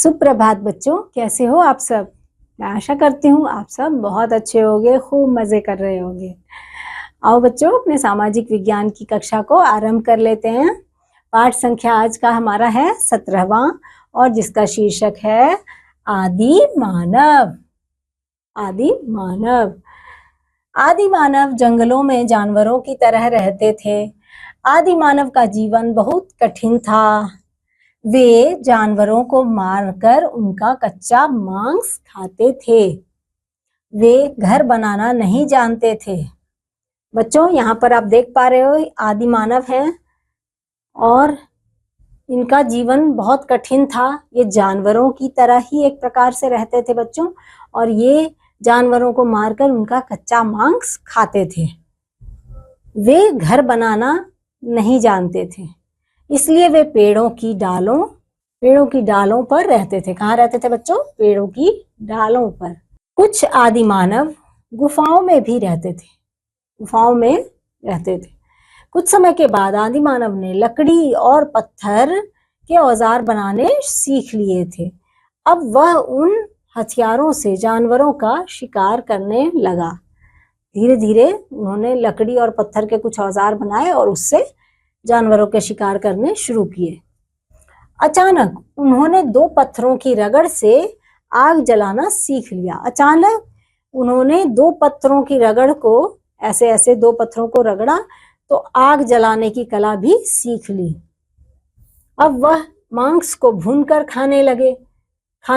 सुप्रभात बच्चों, कैसे हो आप सब। मैं आशा करती हूँ आप सब बहुत अच्छे होंगे, खूब मज़े कर रहे होंगे। आओ बच्चों, अपने सामाजिक विज्ञान की कक्षा को आरंभ कर लेते हैं। पाठ संख्या आज का हमारा है 17वां और जिसका शीर्षक है आदि मानव। आदि मानव। आदि मानव जंगलों में जानवरों की तरह रहते थे। आदि मानव का जीवन बहुत कठिन था। वे जानवरों को मारकर उनका कच्चा मांस खाते थे। वे घर बनाना नहीं जानते थे। बच्चों, यहाँ पर आप देख पा रहे हो आदि मानव हैं और इनका जीवन बहुत कठिन था। ये जानवरों की तरह ही एक प्रकार से रहते थे बच्चों, और ये जानवरों को मारकर उनका कच्चा मांस खाते थे। वे घर बनाना नहीं जानते थे, इसलिए वे पेड़ों की डालों पर रहते थे। कहाँ रहते थे बच्चों? पेड़ों की डालों पर। कुछ आदि मानव गुफाओं में भी रहते थे। कुछ समय के बाद आदि मानव ने लकड़ी और पत्थर के औजार बनाने सीख लिए थे। अब वह उन हथियारों से जानवरों का शिकार करने लगा। धीरे धीरे उन्होंने लकड़ी और पत्थर के कुछ औजार बनाए और उससे जानवरों के शिकार करने शुरू किए। अचानक उन्होंने दो पत्थरों की रगड़ से आग जलाना सीख लिया। अचानक उन्होंने दो पत्थरों की रगड़ को ऐसे दो पत्थरों को रगड़ा तो आग जलाने की कला भी सीख ली। अब वह मांस को भूनकर खाने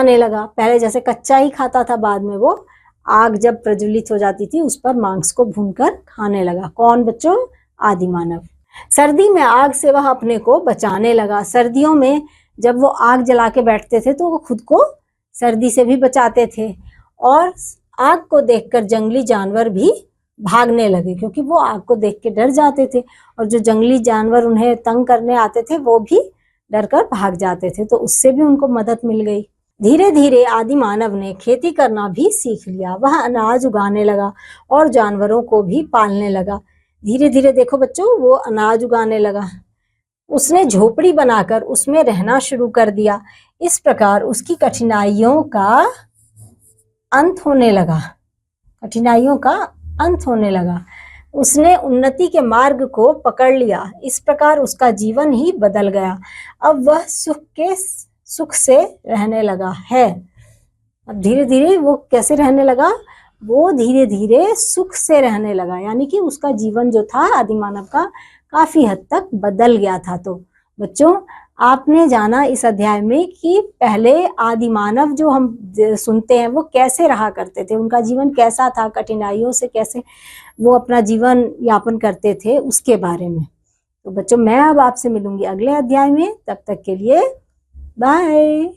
लगा। पहले जैसे कच्चा ही खाता था, बाद में वो आग जब प्रज्वलित हो जाती थी उस पर मांस को भूनकर खाने लगा। कौन बच्चों? आदि मानव। सर्दी में आग से वह अपने को बचाने लगा। सर्दियों में जब वो आग जला के बैठते थे तो वो खुद को सर्दी से भी बचाते थे, और आग को देखकर जंगली जानवर भी भागने लगे, क्योंकि वो आग को देख के डर जाते थे, और जो जंगली जानवर उन्हें तंग करने आते थे वो भी डरकर भाग जाते थे, तो उससे भी उनको मदद मिल गई। धीरे धीरे आदि मानव ने खेती करना भी सीख लिया। वह अनाज उगाने लगा और जानवरों को भी पालने लगा। धीरे धीरे देखो बच्चों, वो अनाज उगाने लगा। उसने झोपड़ी बनाकर उसमें रहना शुरू कर दिया। इस प्रकार उसकी कठिनाइयों का अंत होने लगा। उसने उन्नति के मार्ग को पकड़ लिया। इस प्रकार उसका जीवन ही बदल गया। अब वह सुख से रहने लगा है। अब धीरे धीरे वो कैसे रहने लगा? वो धीरे धीरे सुख से रहने लगा, यानी कि उसका जीवन जो था आदि मानव का काफी हद तक बदल गया था। तो बच्चों, आपने जाना इस अध्याय में कि पहले आदि मानव जो हम सुनते हैं वो कैसे रहा करते थे, उनका जीवन कैसा था, कठिनाइयों से कैसे वो अपना जीवन यापन करते थे, उसके बारे में। तो बच्चों, मैं अब आपसे मिलूंगी अगले अध्याय में। तब तक के लिए बाय।